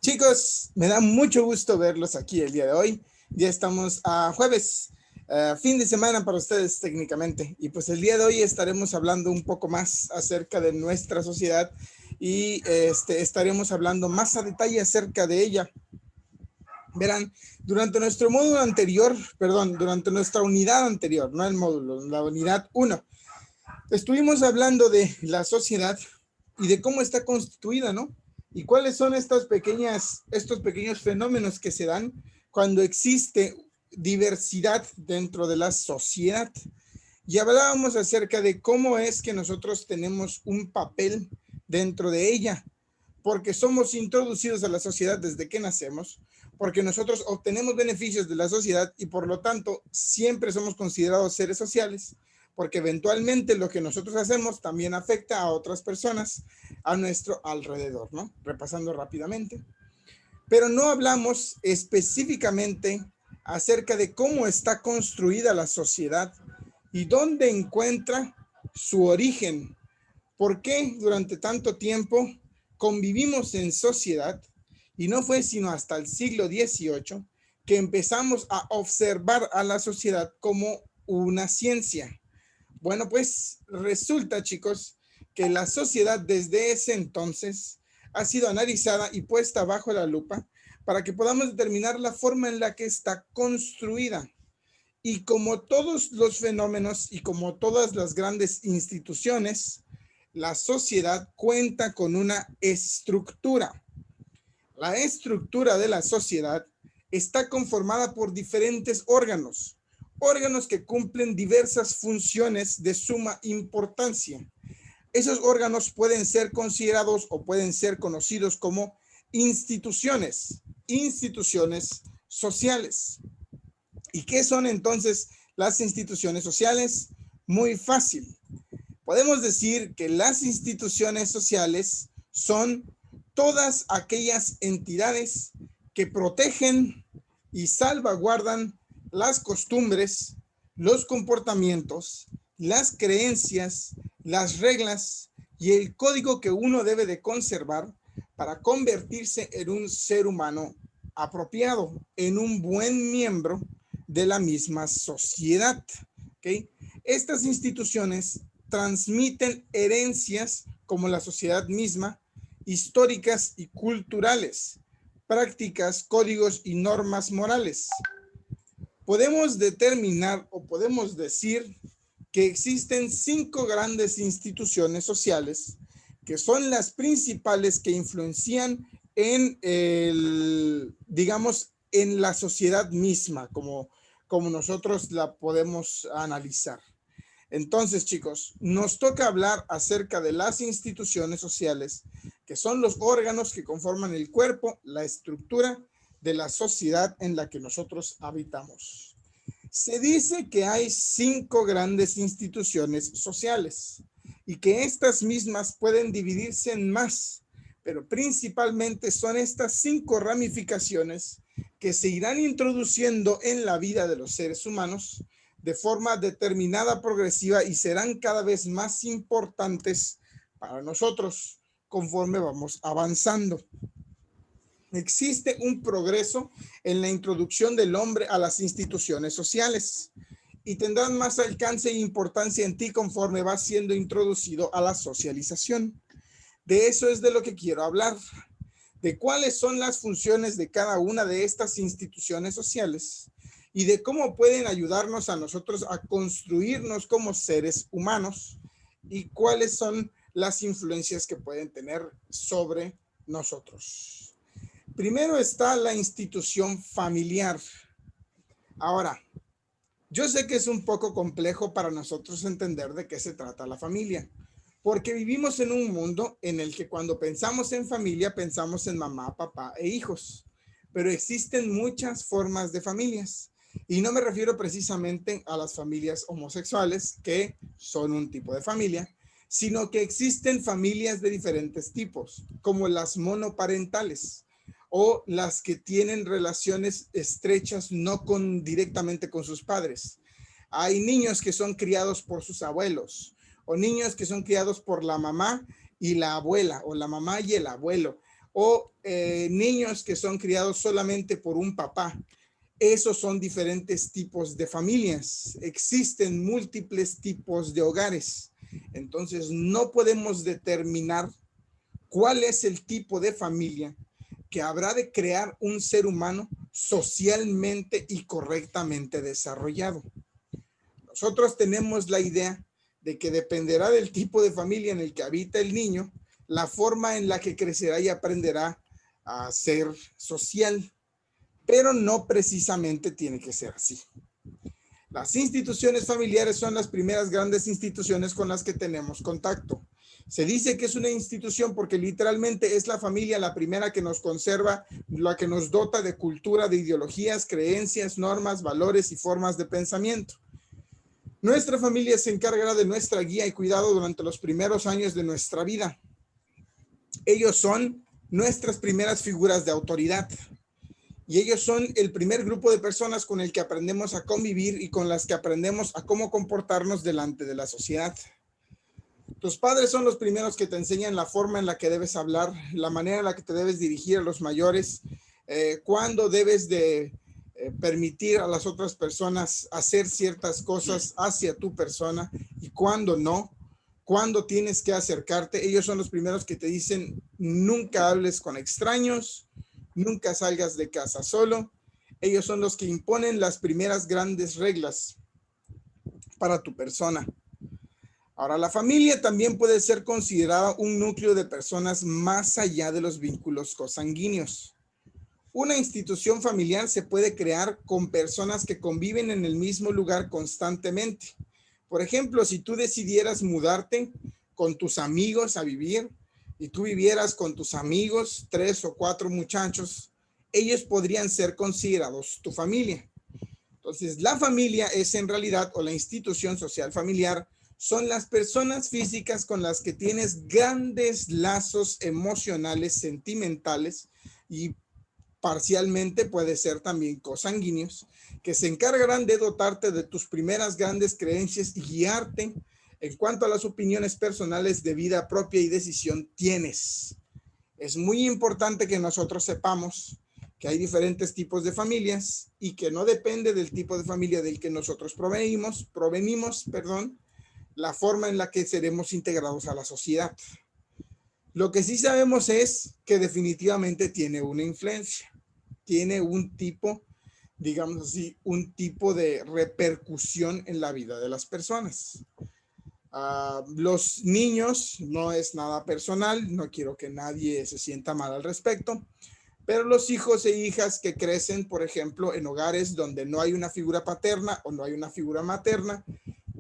Chicos, me da mucho gusto verlos aquí el día de hoy. Ya estamos a jueves, fin de semana para ustedes técnicamente. Y pues el día de hoy estaremos hablando un poco más acerca de nuestra sociedad y estaremos hablando más a detalle acerca de ella. Verán, durante nuestro módulo anterior, durante nuestra unidad anterior, no el módulo, la unidad 1, estuvimos hablando de la sociedad y de cómo está constituida, ¿no? Y cuáles son estos pequeños fenómenos que se dan cuando existe diversidad dentro de la sociedad. Y hablábamos acerca de cómo es que nosotros tenemos un papel dentro de ella, porque somos introducidos a la sociedad desde que nacemos, porque nosotros obtenemos beneficios de la sociedad y por lo tanto siempre somos considerados seres sociales, porque eventualmente lo que nosotros hacemos también afecta a otras personas a nuestro alrededor, ¿no? Repasando rápidamente. Pero no hablamos específicamente acerca de cómo está construida la sociedad y dónde encuentra su origen. ¿Por qué durante tanto tiempo convivimos en sociedad? Y no fue sino hasta el siglo XVIII que empezamos a observar a la sociedad como una ciencia. Bueno, pues resulta, chicos, que la sociedad desde ese entonces ha sido analizada y puesta bajo la lupa para que podamos determinar la forma en la que está construida. Y como todos los fenómenos y como todas las grandes instituciones, la sociedad cuenta con una estructura. La estructura de la sociedad está conformada por diferentes órganos, órganos que cumplen diversas funciones de suma importancia. Esos órganos pueden ser considerados o pueden ser conocidos como instituciones sociales. ¿Y qué son entonces las instituciones sociales? Muy fácil. Podemos decir que las instituciones sociales son todas aquellas entidades que protegen y salvaguardan las costumbres, los comportamientos, las creencias, las reglas y el código que uno debe de conservar para convertirse en un ser humano apropiado, en un buen miembro de la misma sociedad. ¿Okay? Estas instituciones transmiten herencias como la sociedad misma, históricas y culturales, prácticas, códigos y normas morales. Podemos determinar o podemos decir que existen 5 grandes instituciones sociales que son las principales que influencian en digamos, en la sociedad misma, como nosotros la podemos analizar. Entonces, chicos, nos toca hablar acerca de las instituciones sociales, que son los órganos que conforman el cuerpo, la estructura de la sociedad en la que nosotros habitamos. Se dice que hay 5 grandes instituciones sociales y que estas mismas pueden dividirse en más, pero principalmente son estas 5 ramificaciones que se irán introduciendo en la vida de los seres humanos de forma determinada, progresiva y serán cada vez más importantes para nosotros conforme vamos avanzando. Existe un progreso en la introducción del hombre a las instituciones sociales y tendrán más alcance e importancia en ti conforme va siendo introducido a la socialización. De eso es de lo que quiero hablar, de cuáles son las funciones de cada una de estas instituciones sociales y de cómo pueden ayudarnos a nosotros a construirnos como seres humanos y cuáles son las influencias que pueden tener sobre nosotros. Primero está la institución familiar. Ahora, yo sé que es un poco complejo para nosotros entender de qué se trata la familia, porque vivimos en un mundo en el que cuando pensamos en familia, pensamos en mamá, papá e hijos, pero existen muchas formas de familias. Y no me refiero precisamente a las familias homosexuales, que son un tipo de familia, sino que existen familias de diferentes tipos, como las monoparentales o las que tienen relaciones estrechas no directamente con sus padres. Hay niños que son criados por sus abuelos o niños que son criados por la mamá y la abuela o la mamá y el abuelo o niños que son criados solamente por un papá. Esos son diferentes tipos de familias. Existen múltiples tipos de hogares. Entonces, no podemos determinar cuál es el tipo de familia que habrá de crear un ser humano socialmente y correctamente desarrollado. Nosotros tenemos la idea de que dependerá del tipo de familia en el que habita el niño, la forma en la que crecerá y aprenderá a ser social, pero no precisamente tiene que ser así. Las instituciones familiares son las primeras grandes instituciones con las que tenemos contacto. Se dice que es una institución porque literalmente es la familia la primera que nos conserva, la que nos dota de cultura, de ideologías, creencias, normas, valores y formas de pensamiento. Nuestra familia se encargará de nuestra guía y cuidado durante los primeros años de nuestra vida. Ellos son nuestras primeras figuras de autoridad. Y ellos son el primer grupo de personas con el que aprendemos a convivir y con las que aprendemos a cómo comportarnos delante de la sociedad. Tus padres son los primeros que te enseñan la forma en la que debes hablar, la manera en la que te debes dirigir a los mayores, cuándo debes de permitir a las otras personas hacer ciertas cosas hacia tu persona y cuándo no, cuándo tienes que acercarte. Ellos son los primeros que te dicen nunca hables con extraños, nunca salgas de casa solo. Ellos son los que imponen las primeras grandes reglas para tu persona. Ahora, la familia también puede ser considerada un núcleo de personas más allá de los vínculos consanguíneos. Una institución familiar se puede crear con personas que conviven en el mismo lugar constantemente. Por ejemplo, si tú decidieras mudarte con tus amigos a vivir y tú vivieras con tus amigos, 3 o 4 muchachos, ellos podrían ser considerados tu familia. Entonces, la familia es en realidad, o la institución social familiar, son las personas físicas con las que tienes grandes lazos emocionales, sentimentales y parcialmente puede ser también consanguíneos, que se encargarán de dotarte de tus primeras grandes creencias y guiarte en cuanto a las opiniones personales de vida propia y decisión tienes. Es muy importante que nosotros sepamos que hay diferentes tipos de familias y que no depende del tipo de familia del que nosotros provenimos, la forma en la que seremos integrados a la sociedad. Lo que sí sabemos es que definitivamente tiene una influencia, tiene un tipo, digamos así, un tipo de repercusión en la vida de las personas. Los niños, no es nada personal, no quiero que nadie se sienta mal al respecto, pero los hijos e hijas que crecen, por ejemplo, en hogares donde no hay una figura paterna o no hay una figura materna,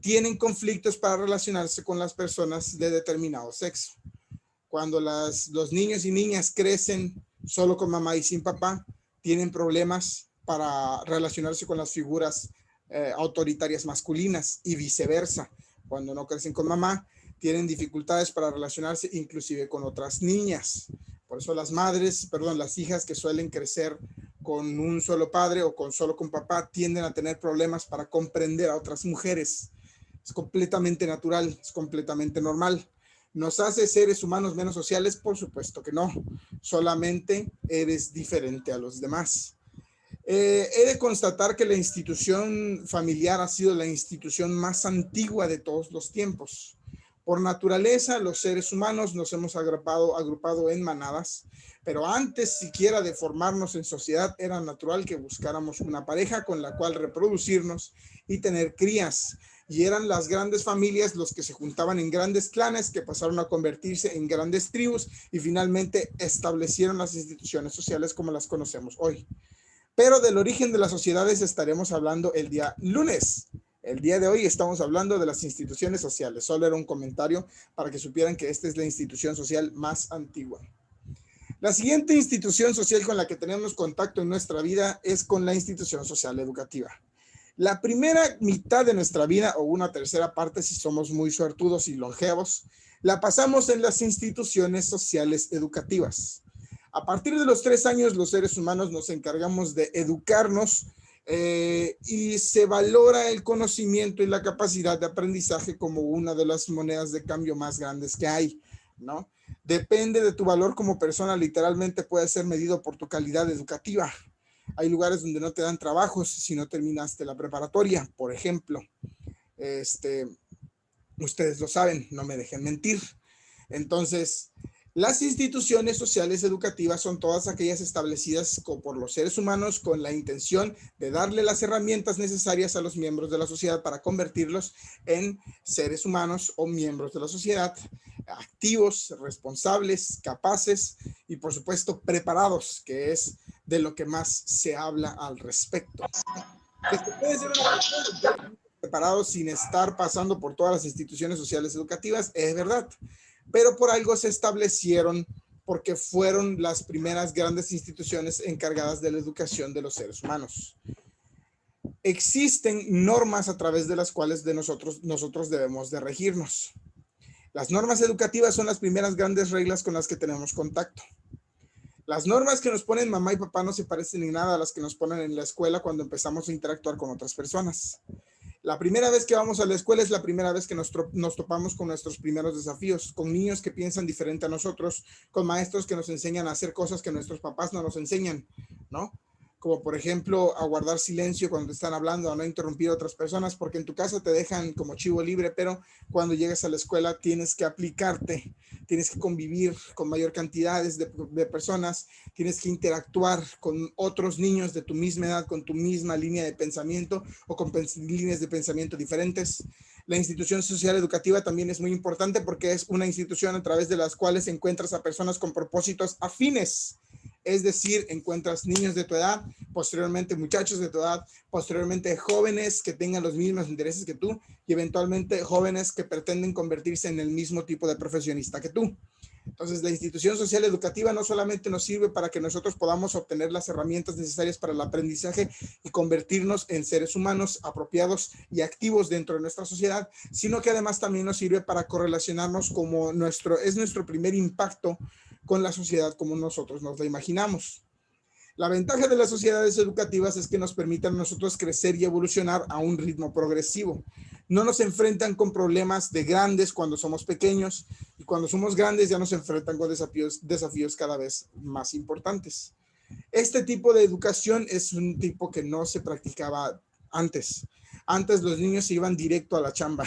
tienen conflictos para relacionarse con las personas de determinado sexo. Cuando los niños y niñas crecen solo con mamá y sin papá, tienen problemas para relacionarse con las figuras autoritarias masculinas y viceversa. Cuando no crecen con mamá, tienen dificultades para relacionarse inclusive con otras niñas. Por eso las hijas que suelen crecer con un solo padre o solo con papá tienden a tener problemas para comprender a otras mujeres. Es completamente natural, es completamente normal. ¿Nos hace seres humanos menos sociales? Por supuesto que no. Solamente eres diferente a los demás. He de constatar que la institución familiar ha sido la institución más antigua de todos los tiempos. Por naturaleza, los seres humanos nos hemos agrupado en manadas, pero antes siquiera de formarnos en sociedad era natural que buscáramos una pareja con la cual reproducirnos y tener crías. Y eran las grandes familias los que se juntaban en grandes clanes que pasaron a convertirse en grandes tribus y finalmente establecieron las instituciones sociales como las conocemos hoy. Pero del origen de las sociedades estaremos hablando el día lunes. El día de hoy estamos hablando de las instituciones sociales. Solo era un comentario para que supieran que esta es la institución social más antigua. La siguiente institución social con la que tenemos contacto en nuestra vida es con la institución social educativa. La primera mitad de nuestra vida, o una tercera parte si somos muy suertudos y longevos, la pasamos en las instituciones sociales educativas. A partir de los 3 años, los seres humanos nos encargamos de educarnos y se valora el conocimiento y la capacidad de aprendizaje como una de las monedas de cambio más grandes que hay. ¿no? Depende de tu valor como persona, literalmente puede ser medido por tu calidad educativa. Hay lugares donde no te dan trabajos si no terminaste la preparatoria, por ejemplo. Este, Ustedes lo saben, no me dejen mentir. Entonces, las instituciones sociales educativas son todas aquellas establecidas por los seres humanos con la intención de darle las herramientas necesarias a los miembros de la sociedad para convertirlos en seres humanos o miembros de la sociedad, activos, responsables, capaces y por supuesto preparados, que es de lo que más se habla al respecto. Que se puede ser una persona preparados sin estar pasando por todas las instituciones sociales educativas, es verdad, pero por algo se establecieron porque fueron las primeras grandes instituciones encargadas de la educación de los seres humanos. Existen normas a través de las cuales nosotros debemos de regirnos. Las normas educativas son las primeras grandes reglas con las que tenemos contacto. Las normas que nos ponen mamá y papá no se parecen ni nada a las que nos ponen en la escuela cuando empezamos a interactuar con otras personas. La primera vez que vamos a la escuela es la primera vez que nos topamos con nuestros primeros desafíos, con niños que piensan diferente a nosotros, con maestros que nos enseñan a hacer cosas que nuestros papás no nos enseñan, ¿no? Como por ejemplo a guardar silencio cuando te están hablando, a no interrumpir a otras personas, porque en tu casa te dejan como chivo libre, pero cuando llegas a la escuela tienes que aplicarte, tienes que convivir con mayor cantidad de personas, tienes que interactuar con otros niños de tu misma edad, con tu misma línea de pensamiento o con líneas de pensamiento diferentes. La institución social educativa también es muy importante porque es una institución a través de las cuales encuentras a personas con propósitos afines. Es decir, encuentras niños de tu edad, posteriormente muchachos de tu edad, posteriormente jóvenes que tengan los mismos intereses que tú y eventualmente jóvenes que pretenden convertirse en el mismo tipo de profesionista que tú. Entonces, la institución social educativa no solamente nos sirve para que nosotros podamos obtener las herramientas necesarias para el aprendizaje y convertirnos en seres humanos apropiados y activos dentro de nuestra sociedad, sino que además también nos sirve para correlacionarnos como es nuestro primer impacto con la sociedad como nosotros nos la imaginamos. La ventaja de las sociedades educativas es que nos permiten a nosotros crecer y evolucionar a un ritmo progresivo. No nos enfrentan con problemas de grandes cuando somos pequeños y cuando somos grandes ya nos enfrentan con desafíos cada vez más importantes. Este tipo de educación es un tipo que no se practicaba antes. Antes los niños se iban directo a la chamba.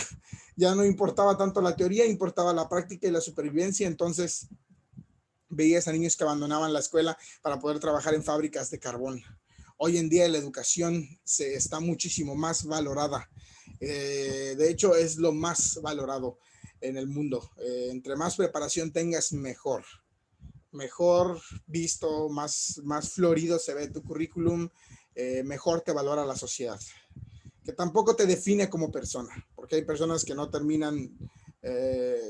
Ya no importaba tanto la teoría, importaba la práctica y la supervivencia. Entonces veías a niños que abandonaban la escuela para poder trabajar en fábricas de carbón. Hoy en día la educación está muchísimo más valorada. De hecho, es lo más valorado en el mundo. Entre más preparación tengas, mejor. Mejor visto, más florido se ve tu currículum, mejor te valora la sociedad. Que tampoco te define como persona, porque hay personas que no terminan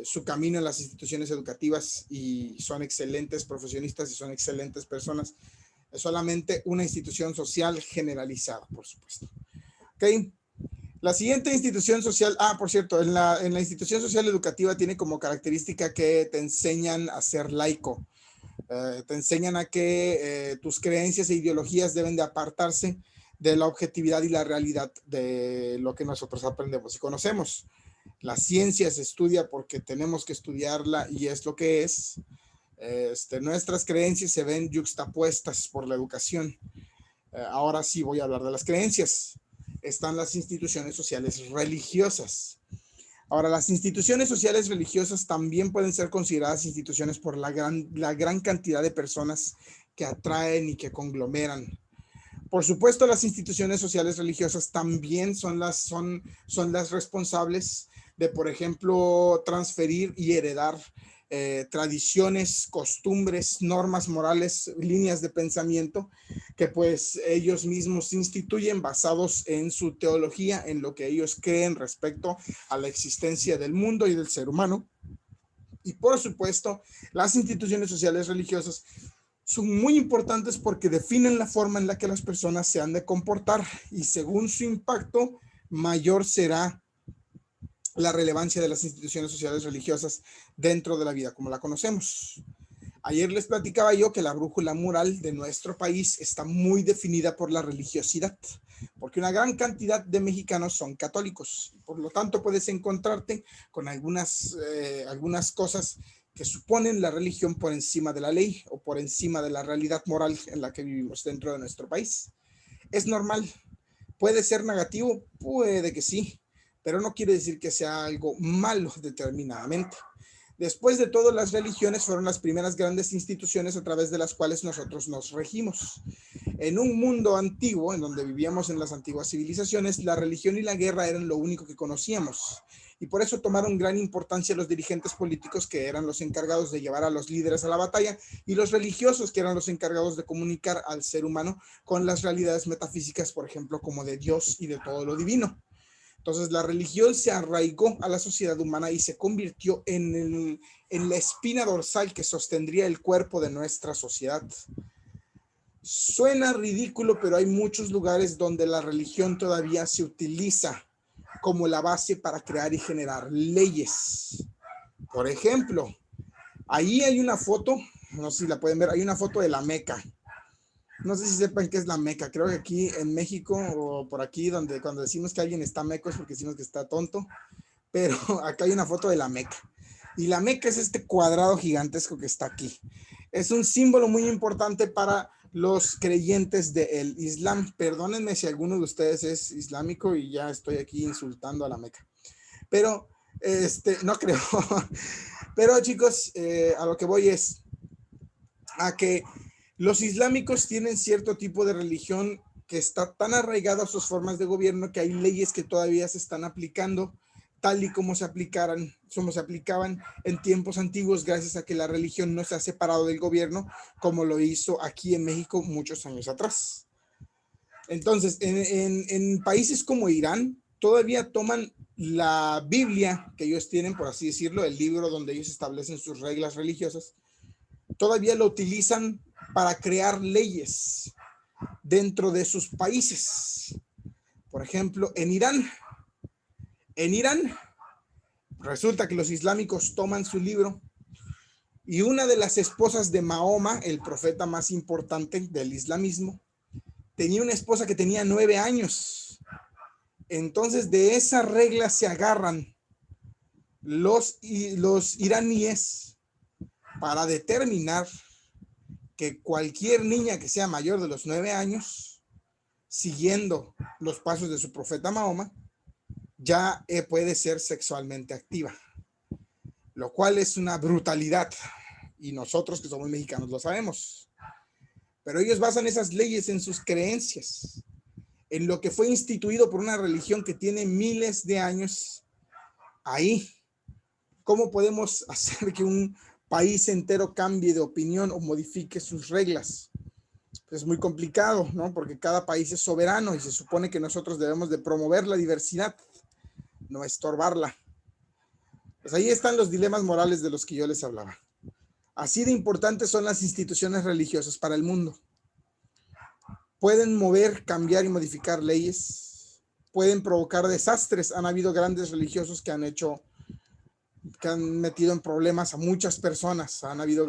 su camino en las instituciones educativas y son excelentes profesionistas y son excelentes personas. Es solamente una institución social generalizada, por supuesto. Ok. La siguiente institución social, por cierto, en la institución social educativa tiene como característica que te enseñan a ser laico. Te enseñan a que tus creencias e ideologías deben de apartarse de la objetividad y la realidad de lo que nosotros aprendemos y conocemos. La ciencia se estudia porque tenemos que estudiarla y es lo que es. Nuestras creencias se ven yuxtapuestas por la educación. Ahora sí voy a hablar de las creencias. Están las instituciones sociales religiosas. Ahora, las instituciones sociales religiosas también pueden ser consideradas instituciones por la gran cantidad de personas que atraen y que conglomeran. Por supuesto, las instituciones sociales religiosas también son las responsables de, por ejemplo, transferir y heredar tradiciones, costumbres, normas morales, líneas de pensamiento que pues ellos mismos instituyen basados en su teología, en lo que ellos creen respecto a la existencia del mundo y del ser humano. Y por supuesto, las instituciones sociales religiosas son muy importantes porque definen la forma en la que las personas se han de comportar y según su impacto, mayor será la relevancia de las instituciones sociales religiosas dentro de la vida como la conocemos. Ayer les platicaba yo que la brújula moral de nuestro país está muy definida por la religiosidad, porque una gran cantidad de mexicanos son católicos. Por lo tanto, puedes encontrarte con algunas cosas que suponen la religión por encima de la ley o por encima de la realidad moral en la que vivimos dentro de nuestro país. Es normal. ¿Puede ser negativo? Puede que sí, pero no quiere decir que sea algo malo determinadamente. Después de todo, las religiones fueron las primeras grandes instituciones a través de las cuales nosotros nos regimos. En un mundo antiguo, en donde vivíamos en las antiguas civilizaciones, la religión y la guerra eran lo único que conocíamos. Y por eso tomaron gran importancia los dirigentes políticos, que eran los encargados de llevar a los líderes a la batalla, y los religiosos, que eran los encargados de comunicar al ser humano con las realidades metafísicas, por ejemplo, como de Dios y de todo lo divino. Entonces la religión se arraigó a la sociedad humana y se convirtió en la espina dorsal que sostendría el cuerpo de nuestra sociedad. Suena ridículo, pero hay muchos lugares donde la religión todavía se utiliza como la base para crear y generar leyes. Por ejemplo, ahí hay una foto, no sé si la pueden ver, hay una foto de la Meca. No sé si sepan qué es la Meca. Creo que aquí en México o por aquí, donde cuando decimos que alguien está meco es porque decimos que está tonto, pero acá hay una foto de la Meca. Y la Meca es este cuadrado gigantesco que está aquí. Es un símbolo muy importante para los creyentes del Islam. Perdónenme si alguno de ustedes es islámico y ya estoy aquí insultando a la Meca. Pero, no creo. Pero chicos, a lo que voy es a que los islámicos tienen cierto tipo de religión que está tan arraigada a sus formas de gobierno que hay leyes que todavía se están aplicando tal y como se aplicaban en tiempos antiguos, gracias a que la religión no se ha separado del gobierno como lo hizo aquí en México muchos años atrás. Entonces, en países como Irán, todavía toman la Biblia que ellos tienen, por así decirlo, el libro donde ellos establecen sus reglas religiosas, todavía lo utilizan para crear leyes dentro de sus países. Por ejemplo, en Irán resulta que los islámicos toman su libro y una de las esposas de Mahoma, el profeta más importante del islamismo, tenía una esposa que tenía 9 años. Entonces de esa regla se agarran los iraníes para determinar que cualquier niña que sea mayor de los 9 años, siguiendo los pasos de su profeta Mahoma, ya puede ser sexualmente activa, lo cual es una brutalidad y nosotros que somos mexicanos lo sabemos. Pero ellos basan esas leyes en sus creencias, en lo que fue instituido por una religión que tiene miles de años ahí. ¿Cómo podemos hacer que un país entero cambie de opinión o modifique sus reglas? Pues es muy complicado, ¿no? Porque cada país es soberano y se supone que nosotros debemos de promover la diversidad, no estorbarla. Pues ahí están los dilemas morales de los que yo les hablaba. Así de importantes son las instituciones religiosas para el mundo. Pueden mover, cambiar y modificar leyes, pueden provocar desastres. Han habido grandes religiosos que han metido en problemas a muchas personas. Han habido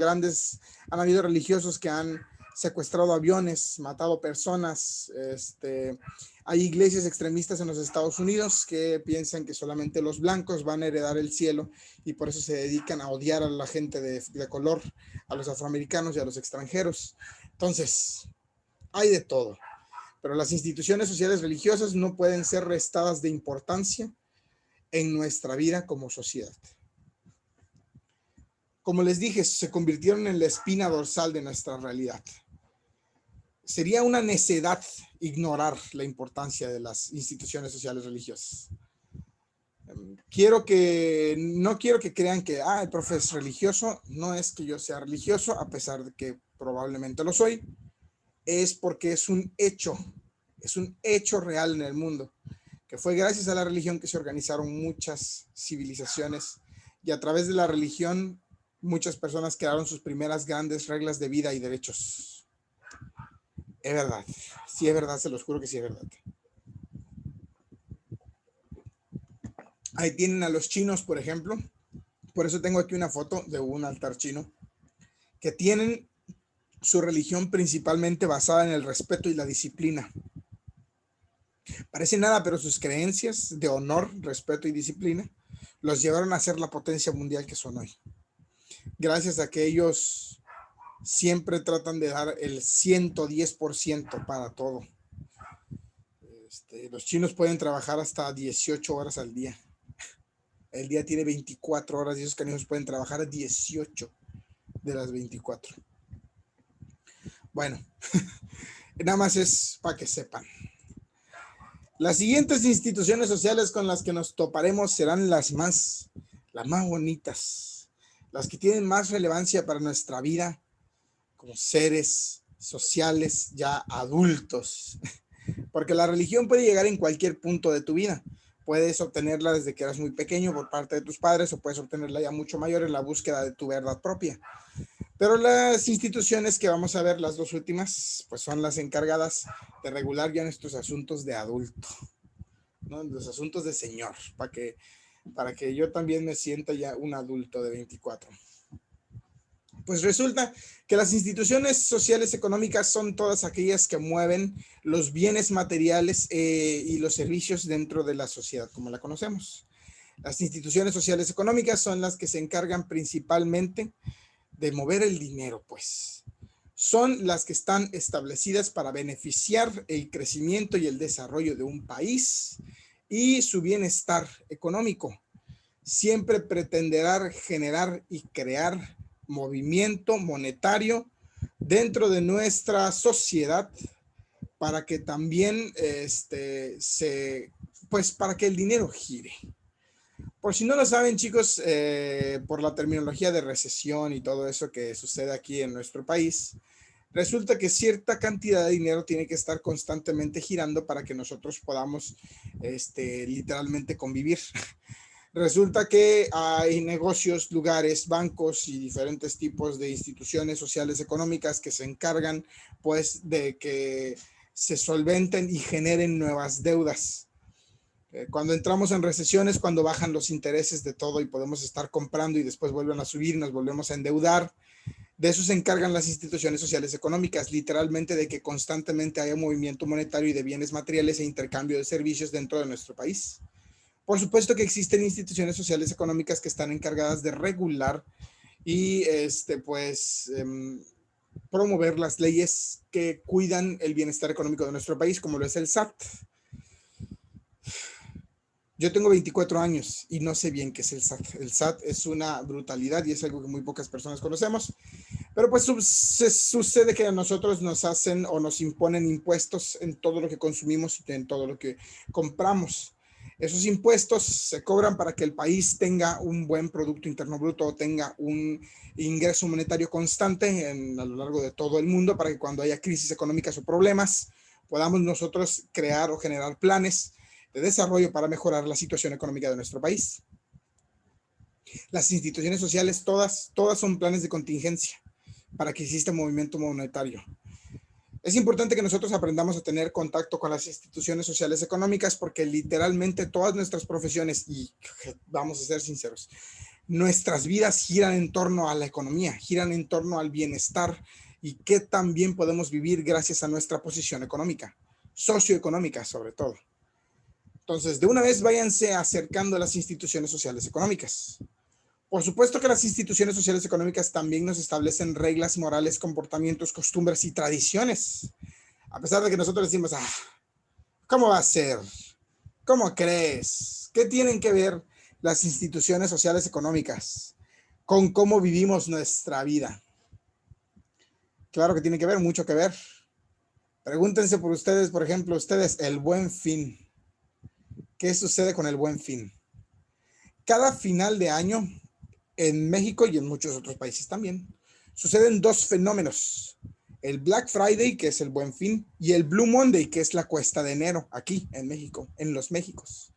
religiosos que han secuestrado aviones, matado personas. Hay iglesias extremistas en los Estados Unidos que piensan que solamente los blancos van a heredar el cielo y por eso se dedican a odiar a la gente de color, a los afroamericanos y a los extranjeros. Entonces, hay de todo. Pero las instituciones sociales religiosas no pueden ser restadas de importancia en nuestra vida como sociedad. Como les dije, se convirtieron en la espina dorsal de nuestra realidad. Sería una necedad ignorar la importancia de las instituciones sociales religiosas. No quiero que crean que el profe es religioso. No es que yo sea religioso, a pesar de que probablemente lo soy. Es porque es un hecho real en el mundo, que fue gracias a la religión que se organizaron muchas civilizaciones y a través de la religión muchas personas crearon sus primeras grandes reglas de vida y derechos. Es verdad, sí es verdad, se los juro que sí es verdad. Ahí tienen a los chinos, por ejemplo. Por eso tengo aquí una foto de un altar chino que tienen su religión principalmente basada en el respeto y la disciplina. Parece nada, pero sus creencias de honor, respeto y disciplina los llevaron a ser la potencia mundial que son hoy. gracias a que ellos siempre tratan de dar el 110% para todo. Los chinos pueden trabajar hasta 18 horas al día. El día tiene 24 horas y esos canijos pueden trabajar 18 de las 24. Bueno, nada más es para que sepan. Las siguientes instituciones sociales con las que nos toparemos serán las más bonitas, las que tienen más relevancia para nuestra vida como seres sociales ya adultos. Porque la religión puede llegar en cualquier punto de tu vida. Puedes obtenerla desde que eras muy pequeño por parte de tus padres o puedes obtenerla ya mucho mayor en la búsqueda de tu verdad propia. Pero las instituciones que vamos a ver, las dos últimas, pues son las encargadas de regular ya nuestros asuntos de adulto, ¿no? Los asuntos de señor, para que yo también me sienta ya un adulto de 24. Pues resulta que las instituciones sociales económicas son todas aquellas que mueven los bienes materiales y los servicios dentro de la sociedad como la conocemos. Las instituciones sociales económicas son las que se encargan principalmente de mover el dinero, pues. Son las que están establecidas para beneficiar el crecimiento y el desarrollo de un país y su bienestar económico. Siempre pretenderá generar y crear movimiento monetario dentro de nuestra sociedad para que también para que el dinero gire. Por si no lo saben, chicos, por la terminología de recesión y todo eso que sucede aquí en nuestro país, resulta que cierta cantidad de dinero tiene que estar constantemente girando para que nosotros podamos literalmente convivir. Resulta que hay negocios, lugares, bancos y diferentes tipos de instituciones sociales económicas que se encargan, pues, de que se solventen y generen nuevas deudas. Cuando entramos en recesiones, cuando bajan los intereses de todo y podemos estar comprando y después vuelven a subir, nos volvemos a endeudar. De eso se encargan las instituciones sociales económicas, literalmente de que constantemente haya movimiento monetario y de bienes materiales e intercambio de servicios dentro de nuestro país. Por supuesto que existen instituciones sociales económicas que están encargadas de regular y promover las leyes que cuidan el bienestar económico de nuestro país, como lo es el SAT. Yo tengo 24 años y no sé bien qué es el SAT. El SAT es una brutalidad y es algo que muy pocas personas conocemos. Pero pues sucede que a nosotros nos hacen o nos imponen impuestos en todo lo que consumimos y en todo lo que compramos. Esos impuestos se cobran para que el país tenga un buen Producto Interno Bruto, tenga un ingreso monetario constante a lo largo de todo el mundo, para que cuando haya crisis económicas o problemas, podamos nosotros crear o generar planes de desarrollo para mejorar la situación económica de nuestro país. Las instituciones sociales, todas son planes de contingencia para que exista movimiento monetario. Es importante que nosotros aprendamos a tener contacto con las instituciones sociales económicas porque literalmente todas nuestras profesiones, y vamos a ser sinceros, nuestras vidas giran en torno a la economía, giran en torno al bienestar y qué tan bien podemos vivir gracias a nuestra posición económica, socioeconómica sobre todo. Entonces, de una vez váyanse acercando a las instituciones sociales económicas. Por supuesto que las instituciones sociales económicas también nos establecen reglas morales, comportamientos, costumbres y tradiciones. A pesar de que nosotros decimos, ¿cómo va a ser? ¿Cómo crees? ¿Qué tienen que ver las instituciones sociales económicas con cómo vivimos nuestra vida? Claro que tiene que ver, mucho que ver. Pregúntense por ustedes, por ejemplo, el Buen Fin. ¿Qué sucede con el Buen Fin? Cada final de año, en México y en muchos otros países también, suceden dos fenómenos. El Black Friday, que es el Buen Fin, y el Blue Monday, que es la Cuesta de Enero, aquí en México, en los Méxicos.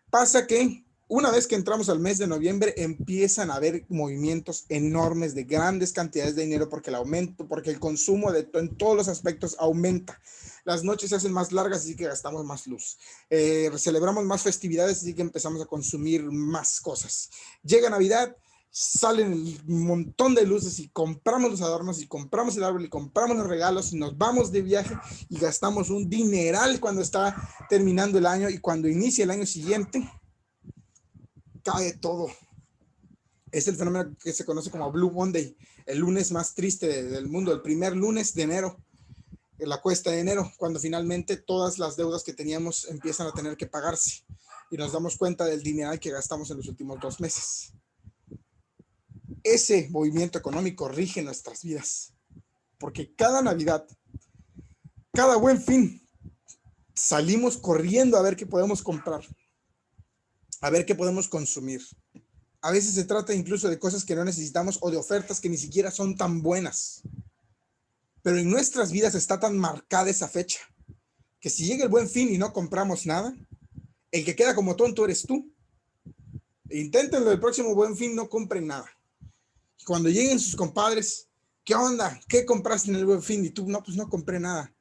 Pasa que una vez que entramos al mes de noviembre, empiezan a haber movimientos enormes de grandes cantidades de dinero porque el consumo en todos los aspectos aumenta. Las noches se hacen más largas, así que gastamos más luz. Celebramos más festividades, así que empezamos a consumir más cosas. Llega Navidad, salen un montón de luces y compramos los adornos y compramos el árbol y compramos los regalos y nos vamos de viaje y gastamos un dineral cuando está terminando el año y cuando inicia el año siguiente cae todo. Es el fenómeno que se conoce como Blue Monday, el lunes más triste del mundo, el primer lunes de enero, la cuesta de enero, cuando finalmente todas las deudas que teníamos empiezan a tener que pagarse y nos damos cuenta del dinero que gastamos en los últimos 2 meses. Ese movimiento económico rige nuestras vidas, porque cada Navidad, cada Buen Fin, salimos corriendo a ver qué podemos comprar, a ver qué podemos consumir. A veces se trata incluso de cosas que no necesitamos o de ofertas que ni siquiera son tan buenas. Pero en nuestras vidas está tan marcada esa fecha que si llega el Buen Fin y no compramos nada, el que queda como tonto eres tú. Inténtenlo el próximo Buen Fin, no compren nada. Y cuando lleguen sus compadres, ¿qué onda? ¿Qué compraste en el Buen Fin? Y tú, no, pues no compré nada.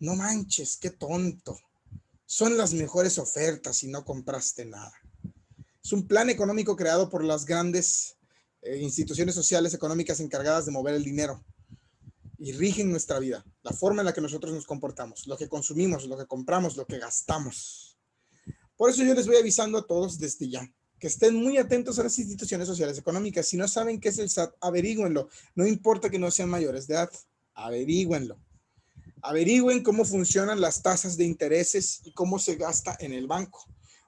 No manches, qué tonto. Son las mejores ofertas y no compraste nada. Es un plan económico creado por las grandes instituciones sociales económicas encargadas de mover el dinero y rigen nuestra vida, la forma en la que nosotros nos comportamos, lo que consumimos, lo que compramos, lo que gastamos. Por eso yo les voy avisando a todos desde ya, que estén muy atentos a las instituciones sociales económicas. Si no saben qué es el SAT, averígüenlo. No importa que no sean mayores de edad, averígüenlo. Averigüen cómo funcionan las tasas de intereses y cómo se gasta en el banco.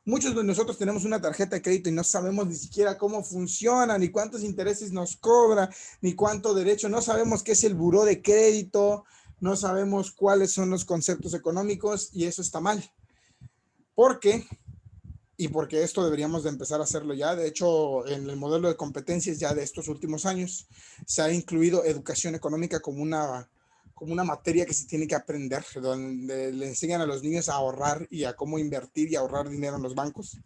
Muchos de nosotros tenemos una tarjeta de crédito y no sabemos ni siquiera cómo funciona, ni cuántos intereses nos cobra, ni cuánto derecho. No sabemos qué es el buró de crédito, no sabemos cuáles son los conceptos económicos y eso está mal. ¿Por qué? Y porque esto deberíamos de empezar a hacerlo ya. De hecho, en el modelo de competencias ya de estos últimos años se ha incluido educación económica como una materia que se tiene que aprender, donde le enseñan a los niños a ahorrar y a cómo invertir y ahorrar dinero en los bancos.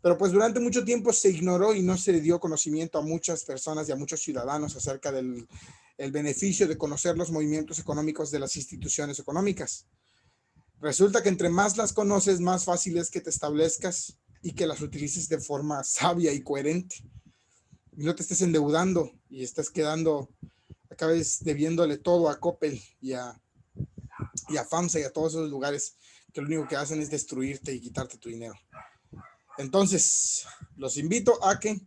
Pero pues durante mucho tiempo se ignoró y no se le dio conocimiento a muchas personas y a muchos ciudadanos acerca del beneficio de conocer los movimientos económicos de las instituciones económicas. Resulta que entre más las conoces, más fácil es que te establezcas y que las utilices de forma sabia y coherente. Y no te estés endeudando y estés acabes debiéndole todo a Coppel y a FAMSA y a todos esos lugares que lo único que hacen es destruirte y quitarte tu dinero. Entonces, los invito a que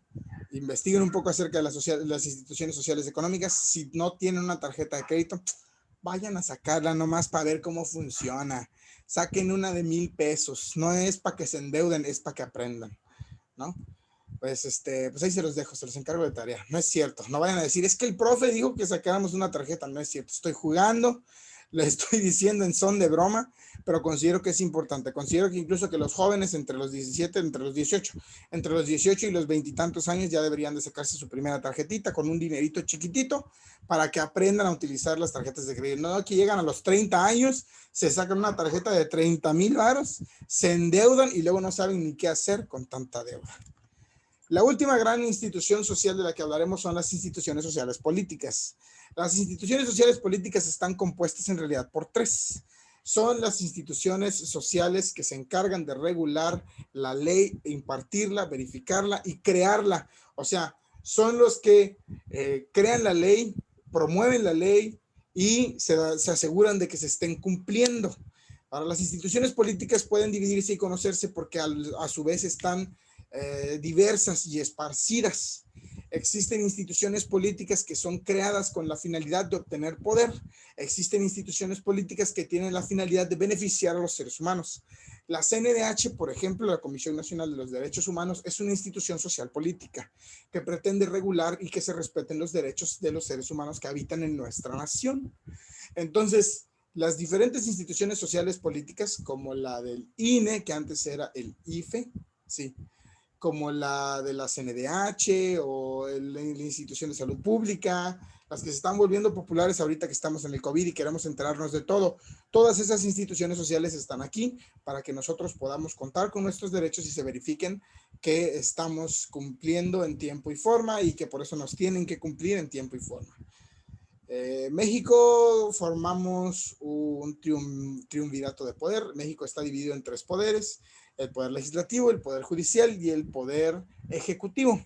investiguen un poco acerca de las instituciones sociales económicas. Si no tienen una tarjeta de crédito, vayan a sacarla nomás para ver cómo funciona. Saquen una de 1,000 pesos. No es para que se endeuden, es para que aprendan, ¿no? Pues ahí se los dejo, se los encargo de tarea. No es cierto, no vayan a decir, es que el profe dijo que sacáramos una tarjeta. No es cierto, estoy jugando, le estoy diciendo en son de broma, pero considero que es importante. Considero que incluso que los jóvenes entre los 18 y los 20 y tantos años ya deberían de sacarse su primera tarjetita con un dinerito chiquitito para que aprendan a utilizar las tarjetas de crédito. No que llegan a los 30 años, se sacan una tarjeta de 30,000 varos, se endeudan y luego no saben ni qué hacer con tanta deuda. La última gran institución social de la que hablaremos son las instituciones sociales políticas. Las instituciones sociales políticas están compuestas en realidad por 3. Son las instituciones sociales que se encargan de regular la ley, impartirla, verificarla y crearla. O sea, son los que crean la ley, promueven la ley y se aseguran de que se estén cumpliendo. Ahora, las instituciones políticas pueden dividirse y conocerse porque a su vez están diversas y esparcidas. Existen instituciones políticas que son creadas con la finalidad de obtener poder. Existen instituciones políticas que tienen la finalidad de beneficiar a los seres humanos. La CNDH, por ejemplo, la Comisión Nacional de los Derechos Humanos, es una institución social política que pretende regular y que se respeten los derechos de los seres humanos que habitan en nuestra nación. Entonces, las diferentes instituciones sociales políticas, como la del INE, que antes era el IFE, sí, como la de la CNDH o la Institución de Salud Pública, las que se están volviendo populares ahorita que estamos en el COVID y queremos enterarnos de todo. Todas esas instituciones sociales están aquí para que nosotros podamos contar con nuestros derechos y se verifiquen que estamos cumpliendo en tiempo y forma y que por eso nos tienen que cumplir en tiempo y forma. México formamos un triunvirato de poder. México está dividido en 3 poderes: el poder legislativo, el poder judicial y el poder ejecutivo.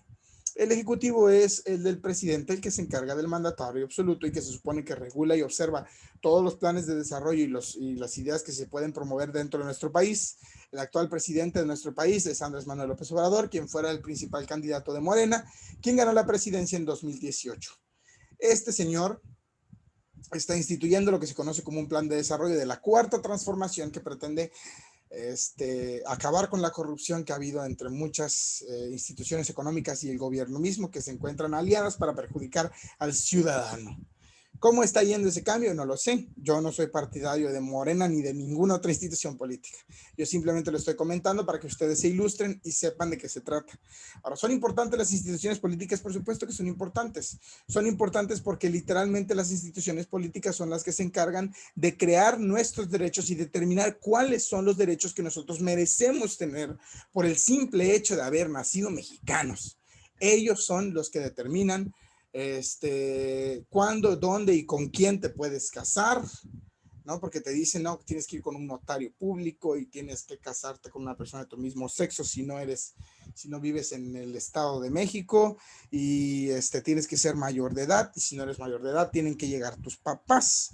El ejecutivo es el del presidente, el que se encarga del mandatario absoluto y que se supone que regula y observa todos los planes de desarrollo y las ideas que se pueden promover dentro de nuestro país. El actual presidente de nuestro país es Andrés Manuel López Obrador, quien fuera el principal candidato de Morena, quien ganó la presidencia en 2018. Este señor está instituyendo lo que se conoce como un plan de desarrollo de la cuarta transformación que pretende acabar con la corrupción que ha habido entre muchas instituciones económicas y el gobierno mismo que se encuentran aliadas para perjudicar al ciudadano. ¿Cómo está yendo ese cambio? No lo sé. Yo no soy partidario de Morena ni de ninguna otra institución política. Yo simplemente lo estoy comentando para que ustedes se ilustren y sepan de qué se trata. Ahora, ¿son importantes las instituciones políticas? Por supuesto que son importantes. Son importantes porque literalmente las instituciones políticas son las que se encargan de crear nuestros derechos y determinar cuáles son los derechos que nosotros merecemos tener por el simple hecho de haber nacido mexicanos. Ellos son los que determinan cuándo, dónde y con quién te puedes casar, ¿no? Porque te dicen, no, tienes que ir con un notario público y tienes que casarte con una persona de tu mismo sexo si no vives en el Estado de México y tienes que ser mayor de edad y si no eres mayor de edad tienen que llegar tus papás.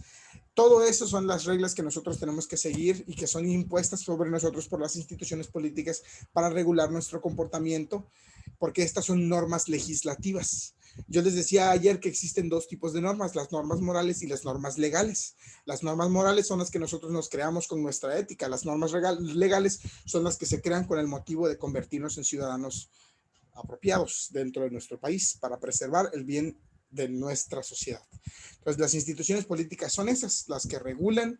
Todo eso son las reglas que nosotros tenemos que seguir y que son impuestas sobre nosotros por las instituciones políticas para regular nuestro comportamiento, porque estas son normas legislativas. Yo les decía ayer que existen dos tipos de normas, las normas morales y las normas legales. Las normas morales son las que nosotros nos creamos con nuestra ética. Las normas legales son las que se crean con el motivo de convertirnos en ciudadanos apropiados dentro de nuestro país para preservar el bien de nuestra sociedad. Entonces, las instituciones políticas son esas, las que regulan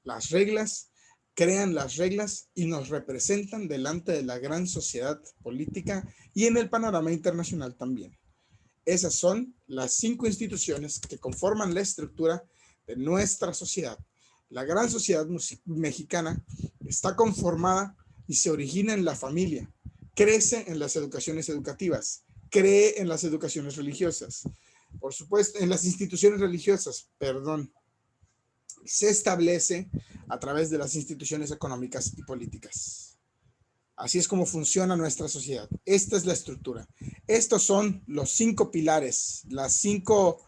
las reglas, crean las reglas y nos representan delante de la gran sociedad política y en el panorama internacional también. Esas son las 5 instituciones que conforman la estructura de nuestra sociedad. La gran sociedad mexicana está conformada y se origina en la familia, crece en las educaciones educativas, cree en las educaciones religiosas, por supuesto, en las instituciones religiosas, perdón, se establece a través de las instituciones económicas y políticas. Así es como funciona nuestra sociedad. Esta es la estructura. Estos son los 5 pilares, las 5,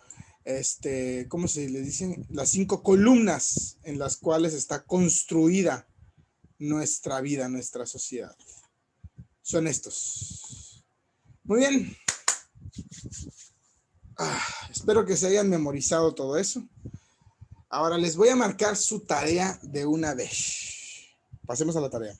¿cómo se le dicen? Las 5 columnas en las cuales está construida nuestra vida, nuestra sociedad. Son estos. Muy bien. Espero que se hayan memorizado todo eso. Ahora les voy a marcar su tarea de una vez. Pasemos a la tarea.